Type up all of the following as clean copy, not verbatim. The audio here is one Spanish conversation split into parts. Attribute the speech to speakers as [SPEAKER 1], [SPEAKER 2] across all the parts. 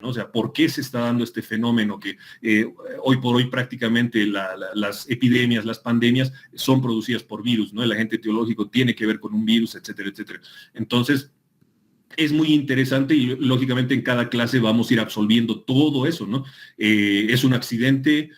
[SPEAKER 1] ¿no? O sea, ¿por qué se está dando este fenómeno que hoy por hoy prácticamente las epidemias, las pandemias son producidas por virus, ¿no? El agente etiológico tiene que ver con un virus, etcétera, etcétera. Entonces, es muy interesante y lógicamente en cada clase vamos a ir absolviendo todo eso, ¿no? Es un accidente,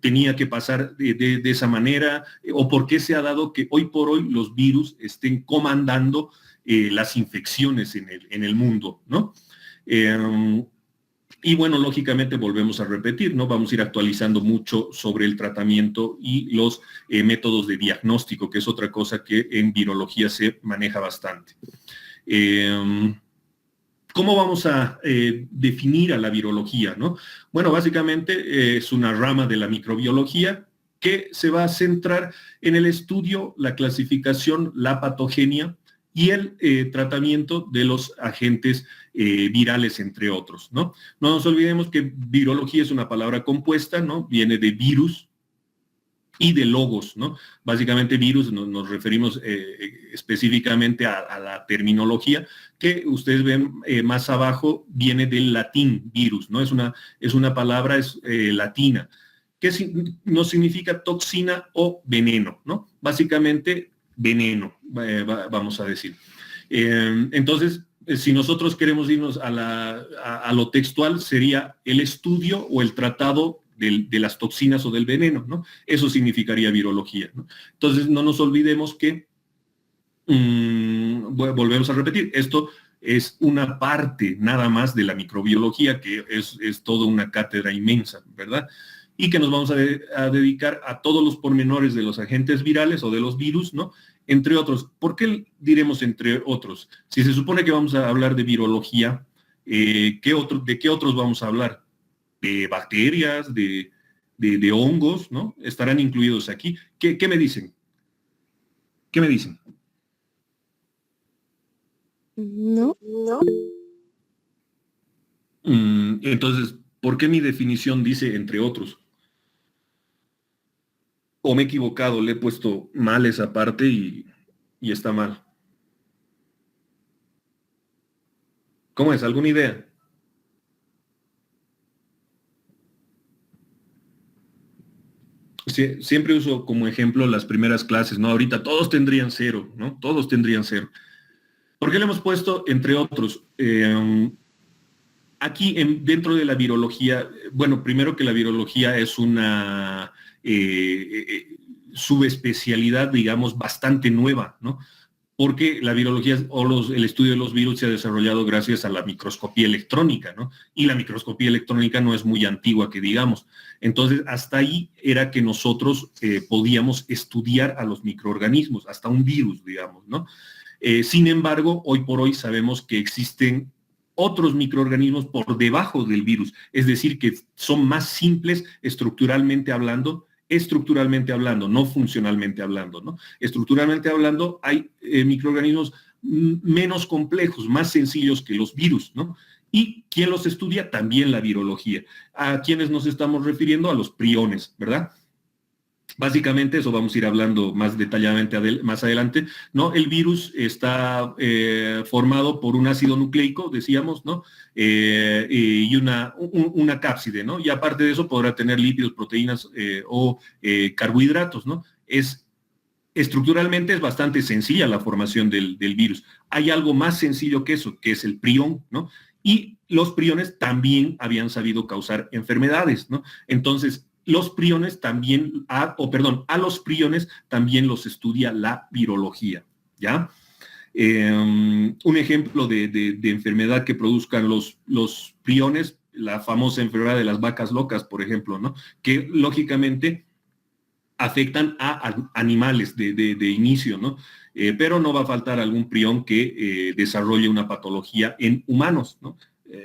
[SPEAKER 1] tenía que pasar de esa manera, o por qué se ha dado que hoy por hoy los virus estén comandando las infecciones en el mundo, ¿no? Y bueno, lógicamente volvemos a repetir, ¿no? Vamos a ir actualizando mucho sobre el tratamiento y los métodos de diagnóstico, que es otra cosa que en virología se maneja bastante. ¿Cómo vamos a definir a la virología, ¿no? Bueno, básicamente es una rama de la microbiología que se va a centrar en el estudio, la clasificación, la patogenia y el tratamiento de los agentes virales, entre otros, ¿no? No nos olvidemos que virología es una palabra compuesta, ¿no? Viene de virus y de logos, ¿no? Básicamente virus nos referimos específicamente a la terminología que ustedes ven más abajo, viene del latín virus, ¿no? Es una palabra latina, que no significa toxina o veneno, ¿no? Básicamente veneno, vamos a decir. Entonces, si nosotros queremos irnos a lo textual, sería el estudio o el tratado de las toxinas o del veneno, ¿no? Eso significaría virología, ¿no? Entonces, no nos olvidemos que, volvemos a repetir, esto es una parte nada más de la microbiología, que es toda una cátedra inmensa, ¿verdad? Y que nos vamos a dedicar a todos los pormenores de los agentes virales o de los virus, ¿no? Entre otros. ¿Por qué diremos entre otros? Si se supone que vamos a hablar de virología, ¿de qué otros vamos a hablar? De bacterias, de hongos, ¿no? Estarán incluidos aquí. ¿Qué me dicen? ¿Qué me dicen?
[SPEAKER 2] No.
[SPEAKER 1] Entonces, ¿por qué mi definición dice entre otros? ¿O me he equivocado? Le he puesto mal esa parte y está mal. ¿Cómo es? ¿Alguna idea? Siempre uso como ejemplo las primeras clases, ¿no? Ahorita todos tendrían 0, ¿no? Todos tendrían 0. ¿Por qué le hemos puesto entre otros? Aquí dentro de la virología, bueno, primero que la virología es una subespecialidad, digamos, bastante nueva, ¿no? Porque la virología o el estudio de los virus se ha desarrollado gracias a la microscopía electrónica, ¿no? Y la microscopía electrónica no es muy antigua, que digamos. Entonces, hasta ahí era que nosotros podíamos estudiar a los microorganismos, hasta un virus, digamos, ¿no? Sin embargo, hoy por hoy sabemos que existen otros microorganismos por debajo del virus, es decir, que son más simples estructuralmente hablando, no funcionalmente hablando, ¿no? Estructuralmente hablando, hay microorganismos menos complejos, más sencillos que los virus, ¿no? ¿Y quién los estudia? También la virología. ¿A quiénes nos estamos refiriendo? A los priones, ¿verdad? Básicamente, eso vamos a ir hablando más detalladamente más adelante, ¿no? El virus está formado por un ácido nucleico, decíamos, ¿no? Y una cápside, ¿no? Y aparte de eso podrá tener lípidos, proteínas o carbohidratos, ¿no? Estructuralmente es bastante sencilla la formación del virus. Hay algo más sencillo que eso, que es el prión, ¿no? Y los priones también habían sabido causar enfermedades, ¿no? Entonces, los priones también, a los priones también los estudia la virología, ¿ya? Un ejemplo de enfermedad que produzcan los priones, la famosa enfermedad de las vacas locas, por ejemplo, ¿no? Que lógicamente afectan a animales de inicio, ¿no? Pero no va a faltar algún prión que desarrolle una patología en humanos, ¿no?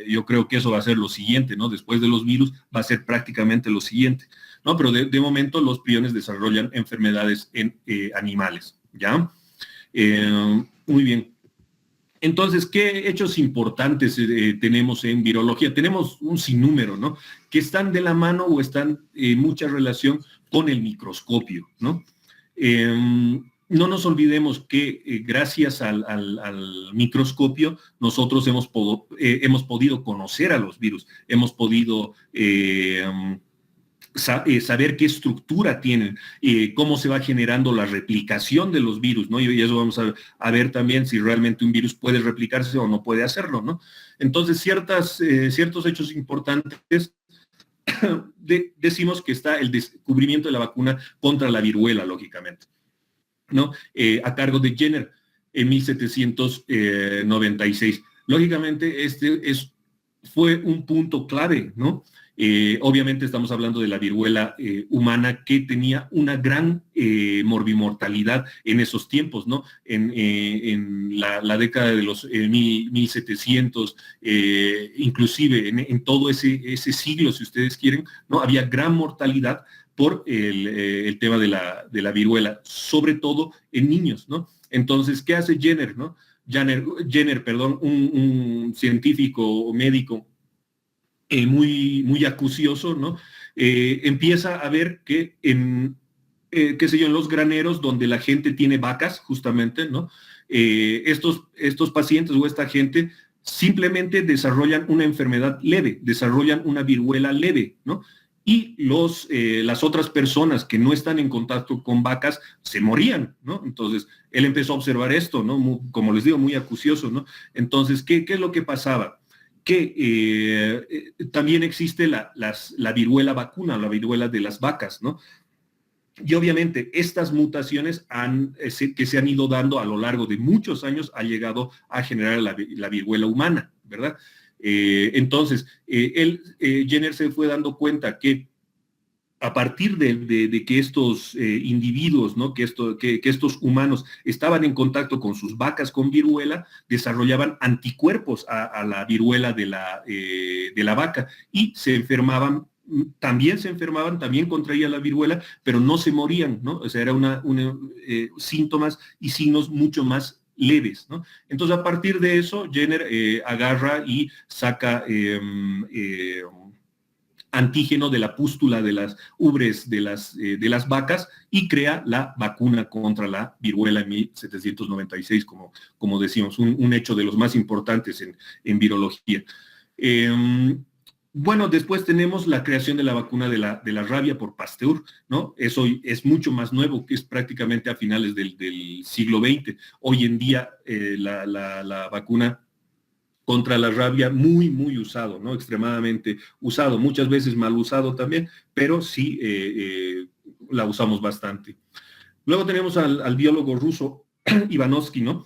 [SPEAKER 1] Yo creo que eso va a ser lo siguiente, ¿no? Después de los virus va a ser prácticamente lo siguiente, ¿no? Pero de momento los priones desarrollan enfermedades en animales, ¿ya? Muy bien. Entonces, ¿qué hechos importantes tenemos en virología? Tenemos un sinnúmero, ¿no? Que están de la mano o están en mucha relación con el microscopio, ¿no? no nos olvidemos que gracias al microscopio nosotros hemos podido conocer a los virus, hemos podido saber qué estructura tienen, cómo se va generando la replicación de los virus, ¿no? Y eso vamos a ver también si realmente un virus puede replicarse o no puede hacerlo, ¿no? Entonces, ciertos hechos importantes, decimos que está el descubrimiento de la vacuna contra la viruela, lógicamente, ¿no? A cargo de Jenner en 1796. Lógicamente, fue un punto clave, ¿no? Obviamente estamos hablando de la viruela humana, que tenía una gran morbimortalidad en esos tiempos, ¿no? En la década de los 1700, inclusive en todo ese siglo, si ustedes quieren, ¿no? Había gran mortalidad por el tema de la viruela, sobre todo en niños, ¿no? Entonces, ¿qué hace Jenner, no? Jenner, perdón, un científico médico muy acucioso, ¿no? Empieza a ver que qué sé yo, en los graneros donde la gente tiene vacas, justamente, ¿no? Estos pacientes o esta gente simplemente desarrollan una enfermedad leve, desarrollan una viruela leve, ¿no? Y las otras personas que no están en contacto con vacas se morían, ¿no? Entonces, él empezó a observar esto, ¿no? Como les digo, muy acucioso, ¿no? Entonces, ¿qué es lo que pasaba? Que también existe la viruela vacuna, la viruela de las vacas, ¿no? Y obviamente estas mutaciones que se han ido dando a lo largo de muchos años ha llegado a generar la viruela humana, ¿verdad? Entonces, Jenner se fue dando cuenta que a partir de que estos individuos, ¿no? que estos humanos estaban en contacto con sus vacas con viruela, desarrollaban anticuerpos a la viruela de la vaca y se enfermaban, también contraían la viruela, pero no se morían, ¿no? O sea, eran síntomas y signos mucho más leves, ¿no? Entonces, a partir de eso, Jenner agarra y saca antígeno de la pústula de las ubres de las vacas y crea la vacuna contra la viruela en 1796, como decimos, un hecho de los más importantes en virología. Bueno, después tenemos la creación de la vacuna de la rabia por Pasteur, ¿no? Eso es mucho más nuevo, que es prácticamente a finales del siglo XX. Hoy en día la vacuna contra la rabia muy usado, ¿no? Extremadamente usado, muchas veces mal usado también, pero sí la usamos bastante. Luego tenemos al biólogo ruso Ivanovsky, ¿no?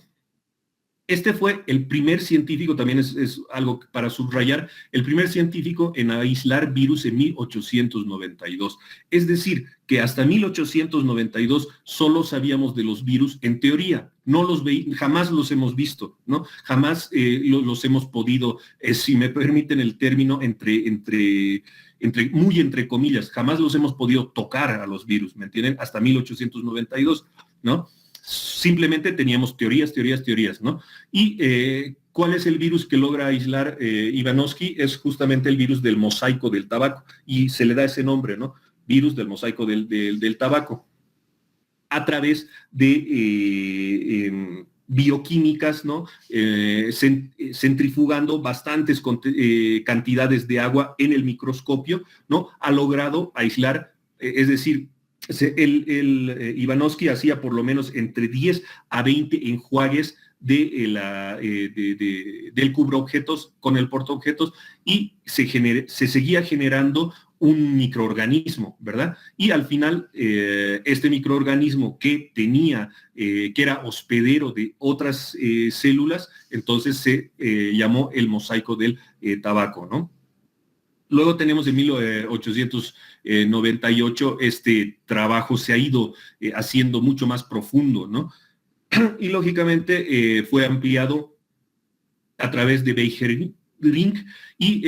[SPEAKER 1] Este fue el primer científico, también es algo para subrayar, el primer científico en aislar virus en 1892. Es decir, que hasta 1892 solo sabíamos de los virus en teoría, jamás los hemos visto, ¿no? Jamás los hemos podido, si me permiten el término, muy entre comillas, jamás los hemos podido tocar a los virus, ¿me entienden? Hasta 1892, ¿no? Simplemente teníamos teorías, ¿no? Y ¿cuál es el virus que logra aislar Ivanovsky? Es justamente el virus del mosaico del tabaco, y se le da ese nombre, ¿no? Virus del mosaico del tabaco, a través de bioquímicas, ¿no? Centrifugando bastantes cantidades de agua en el microscopio, ¿no? Ha logrado aislar, es decir, Ivanovsky hacía por lo menos entre 10 a 20 enjuagues del cubreobjetos con el portaobjetos, y se seguía generando un microorganismo, ¿verdad? Y al final, este microorganismo que era hospedero de otras células, entonces se llamó el mosaico del tabaco, ¿no? Luego tenemos en 1898, este trabajo se ha ido haciendo mucho más profundo, ¿no? Y lógicamente fue ampliado a través de Beijerinck, y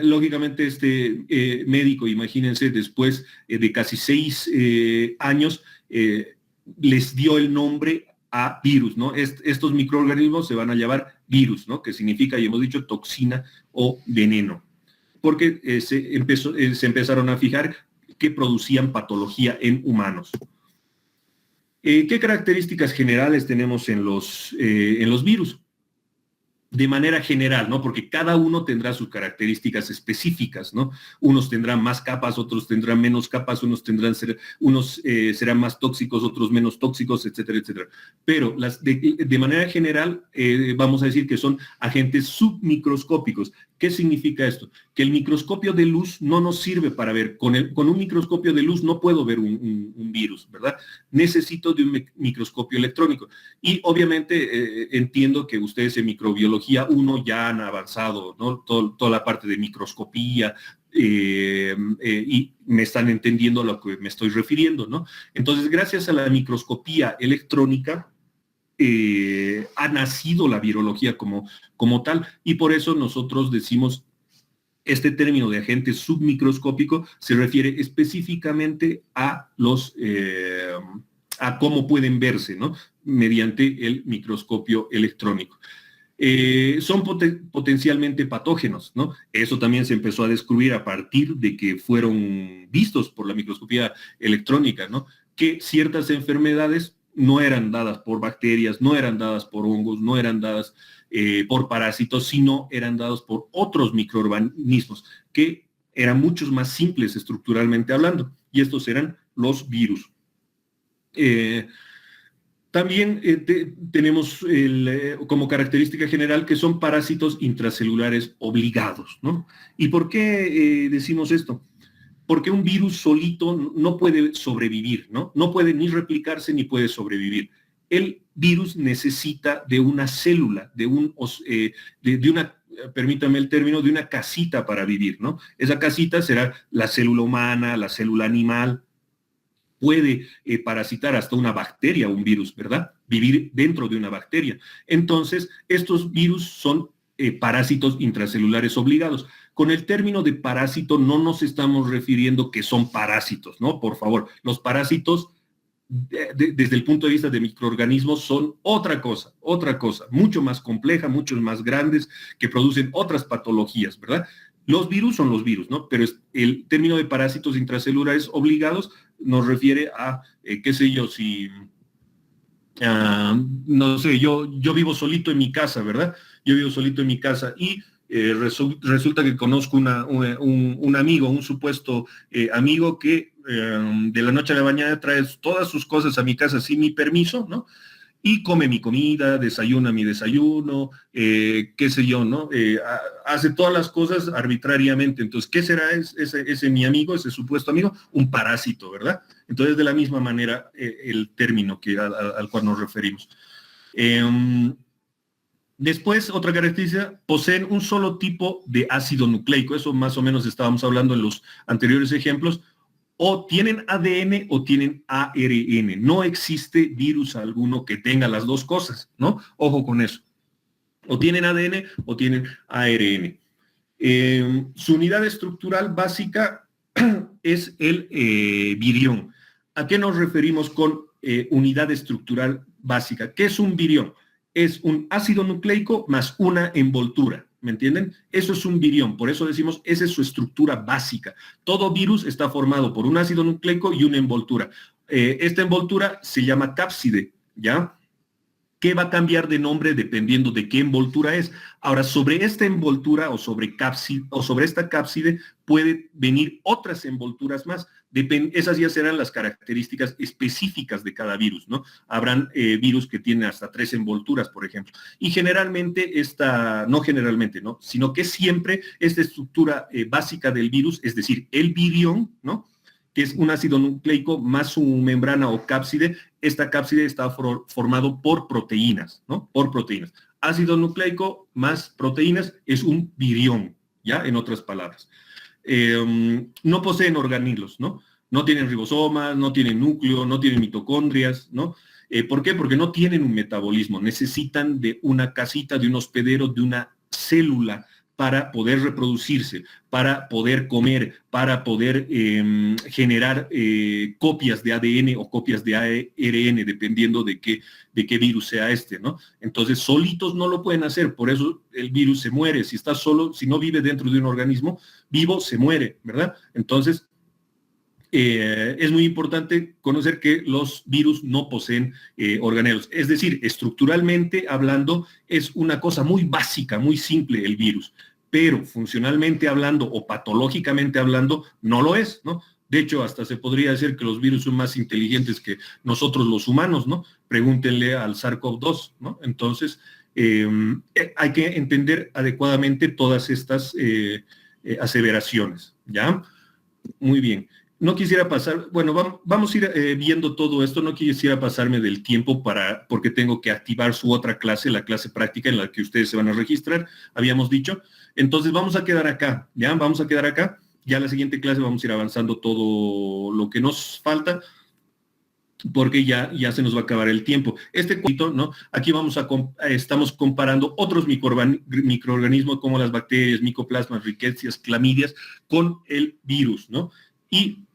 [SPEAKER 1] lógicamente este médico, imagínense, después de casi 6 años, les dio el nombre a virus, ¿no? Estos microorganismos se van a llamar virus, ¿no? Que significa, ya hemos dicho, toxina o veneno, porque se empezaron a fijar que producían patología en humanos. ¿Qué características generales tenemos en los virus? De manera general, ¿no? Porque cada uno tendrá sus características específicas, ¿no? Unos tendrán más capas, otros tendrán menos capas, unos serán más tóxicos, otros menos tóxicos, etcétera, etcétera. Pero de manera general, vamos a decir que son agentes submicroscópicos. ¿Qué significa esto? Que el microscopio de luz no nos sirve para ver. Con un microscopio de luz no puedo ver un virus, ¿verdad? Necesito de un microscopio electrónico. Y obviamente entiendo que ustedes en microbiología 1 ya han avanzado, ¿no? Toda la parte de microscopía, y me están entendiendo a lo que me estoy refiriendo, ¿no? Entonces, gracias a la microscopía electrónica, ha nacido la virología como tal, y por eso nosotros decimos este término de agente submicroscópico se refiere específicamente a cómo pueden verse, ¿no? Mediante el microscopio electrónico. Son potencialmente patógenos, ¿no? Eso también se empezó a descubrir a partir de que fueron vistos por la microscopía electrónica, ¿no? Que ciertas enfermedades no eran dadas por bacterias, no eran dadas por hongos, no eran dadas por parásitos, sino eran dados por otros microorganismos que eran muchos más simples estructuralmente hablando, y estos eran los virus. También tenemos como característica general que son parásitos intracelulares obligados, ¿no? ¿Y por qué decimos esto? Porque un virus solito no puede sobrevivir, ¿no? No puede ni replicarse ni puede sobrevivir. El virus necesita de una célula, de una, permítame el término, de una casita para vivir, ¿no? Esa casita será la célula humana, la célula animal. Puede parasitar hasta una bacteria, un virus, ¿verdad? Vivir dentro de una bacteria. Entonces, estos virus son parásitos intracelulares obligados. Con el término de parásito no nos estamos refiriendo que son parásitos, ¿no? Por favor, los parásitos, desde el punto de vista de microorganismos, son otra cosa, mucho más compleja, muchos más grandes, que producen otras patologías, ¿verdad? Los virus son los virus, ¿no? Pero el término de parásitos intracelulares obligados nos refiere a, qué sé yo, si, no sé, yo vivo solito en mi casa, ¿verdad? Yo vivo solito en mi casa y resulta que conozco un amigo, un supuesto amigo que de la noche a la mañana trae todas sus cosas a mi casa sin mi permiso, ¿no? Y come mi comida, desayuna mi desayuno, qué sé yo, ¿no? Hace todas las cosas arbitrariamente. Entonces, ¿qué será ese mi amigo, ese supuesto amigo? Un parásito, ¿verdad? Entonces, de la misma manera, el término al cual nos referimos. Después, otra característica, poseen un solo tipo de ácido nucleico. Eso más o menos estábamos hablando en los anteriores ejemplos. O tienen ADN o tienen ARN. No existe virus alguno que tenga las dos cosas, ¿no? Ojo con eso. O tienen ADN o tienen ARN. Su unidad estructural básica es el virión. ¿A qué nos referimos con unidad estructural básica? ¿Qué es un virión? Es un ácido nucleico más una envoltura. ¿Me entienden? Eso es un virión, por eso decimos, esa es su estructura básica. Todo virus está formado por un ácido nucleico y una envoltura. Esta envoltura se llama cápside, ¿ya? Que va a cambiar de nombre dependiendo de qué envoltura es. Ahora, sobre esta envoltura o sobre esta cápside puede venir otras envolturas más. Esas ya serán las características específicas de cada virus, ¿no? Habrán virus que tienen hasta 3 envolturas, por ejemplo. Y generalmente no generalmente, ¿no? Sino que siempre esta estructura básica del virus, es decir, el virión, ¿no? Que es un ácido nucleico más su membrana o cápside. Esta cápside está formado por proteínas, ¿no? Por proteínas. Ácido nucleico más proteínas es un virión, ¿ya? En otras palabras. No poseen orgánulos, ¿no? No tienen ribosomas, no tienen núcleo, no tienen mitocondrias, ¿no? ¿Por qué? Porque no tienen un metabolismo. Necesitan de una casita, de un hospedero, de una célula para poder reproducirse, para poder comer, para poder generar copias de ADN o copias de ARN, dependiendo de qué virus sea este, ¿no? Entonces, solitos no lo pueden hacer, por eso el virus se muere. Si está solo, si no vive dentro de un organismo vivo, se muere, ¿verdad? Entonces, es muy importante conocer que los virus no poseen organelos. Es decir, estructuralmente hablando, es una cosa muy básica, muy simple el virus, pero funcionalmente hablando o patológicamente hablando, no lo es, ¿no? De hecho, hasta se podría decir que los virus son más inteligentes que nosotros los humanos, ¿no? Pregúntenle al SARS-CoV-2, ¿no? Entonces, hay que entender adecuadamente todas estas aseveraciones, ¿ya? Muy bien. No quisiera pasar, bueno, vamos a ir viendo todo esto, no quisiera pasarme del tiempo porque tengo que activar su otra clase, la clase práctica en la que ustedes se van a registrar, habíamos dicho. Entonces vamos a quedar acá, ¿ya? Vamos a quedar acá. Ya la siguiente clase vamos a ir avanzando todo lo que nos falta, porque ya se nos va a acabar el tiempo. Este cuento, ¿no? Aquí estamos comparando otros microorganismos como las bacterias, micoplasmas, rickettsias, clamidias, con el virus, ¿no? Y,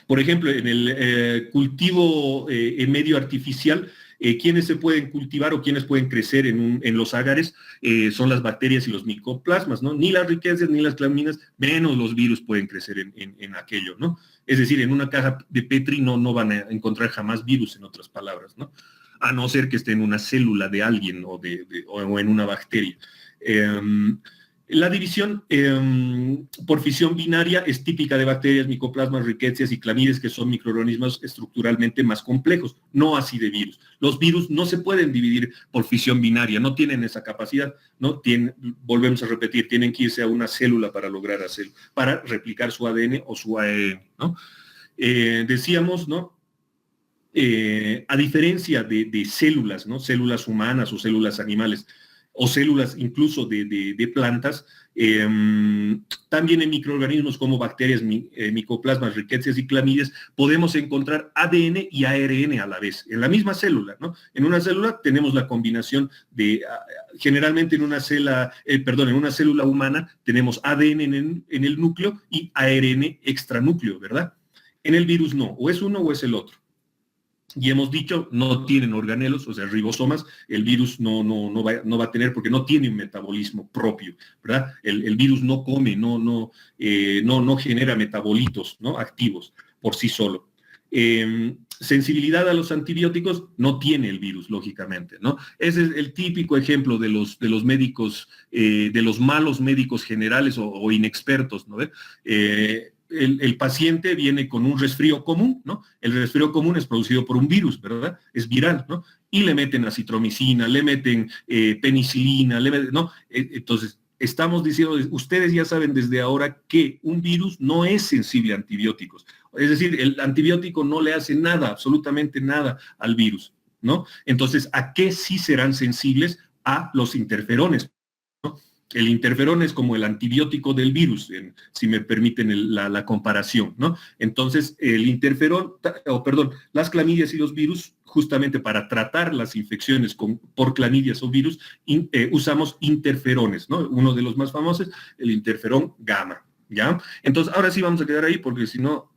[SPEAKER 1] por ejemplo, en el cultivo en medio artificial, ¿quiénes se pueden cultivar o quiénes pueden crecer en los agares? Son las bacterias y los micoplasmas, ¿no? Ni las rickettsias ni las clamidias, menos los virus pueden crecer en aquello, ¿no? Es decir, en una caja de Petri no van a encontrar jamás virus, en otras palabras, ¿no? A no ser que esté en una célula de alguien o en una bacteria. La división por fisión binaria es típica de bacterias, micoplasmas, rickettsias y clamidias, que son microorganismos estructuralmente más complejos, no así de virus. Los virus no se pueden dividir por fisión binaria, no tienen esa capacidad, ¿no? Volvemos a repetir, tienen que irse a una célula para lograr hacerlo, para replicar su ADN o su ARN, ¿no? Decíamos, ¿no? A diferencia de células, ¿no? Células humanas o células animales, o células incluso de plantas, también en microorganismos como bacterias, micoplasmas, rickettsias y clamidias, podemos encontrar ADN y ARN a la vez, en la misma célula, ¿no? En una célula tenemos la combinación generalmente en una célula humana tenemos ADN en el núcleo y ARN extranúcleo, ¿verdad? En el virus no, o es uno o es el otro. Y hemos dicho, no tienen organelos, o sea, ribosomas, el virus no va a tener porque no tiene un metabolismo propio, ¿verdad? El virus no come, no genera metabolitos, ¿no? Activos por sí solo. Sensibilidad a los antibióticos no tiene el virus, lógicamente, ¿no? Ese es el típico ejemplo de los médicos, de los malos médicos generales o inexpertos, ¿no? El paciente viene con un resfrío común, ¿no? El resfrío común es producido por un virus, ¿verdad? Es viral, ¿no? Y le meten acitromicina, le meten penicilina, ¿no? Entonces, estamos diciendo, ustedes ya saben desde ahora que un virus no es sensible a antibióticos. Es decir, el antibiótico no le hace nada, absolutamente nada al virus, ¿no? Entonces, ¿a qué sí serán sensibles? A los interferones, ¿no? El interferón es como el antibiótico del virus, si me permiten la comparación, ¿no? Entonces, el interferón, las clamidias y los virus, justamente para tratar las infecciones por clamidias o virus, usamos interferones, ¿no? Uno de los más famosos, el interferón gamma, ¿ya? Entonces, ahora sí vamos a quedar ahí, porque si no,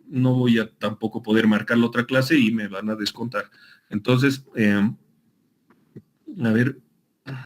[SPEAKER 1] no voy a tampoco poder marcar la otra clase y me van a descontar. Entonces, a ver...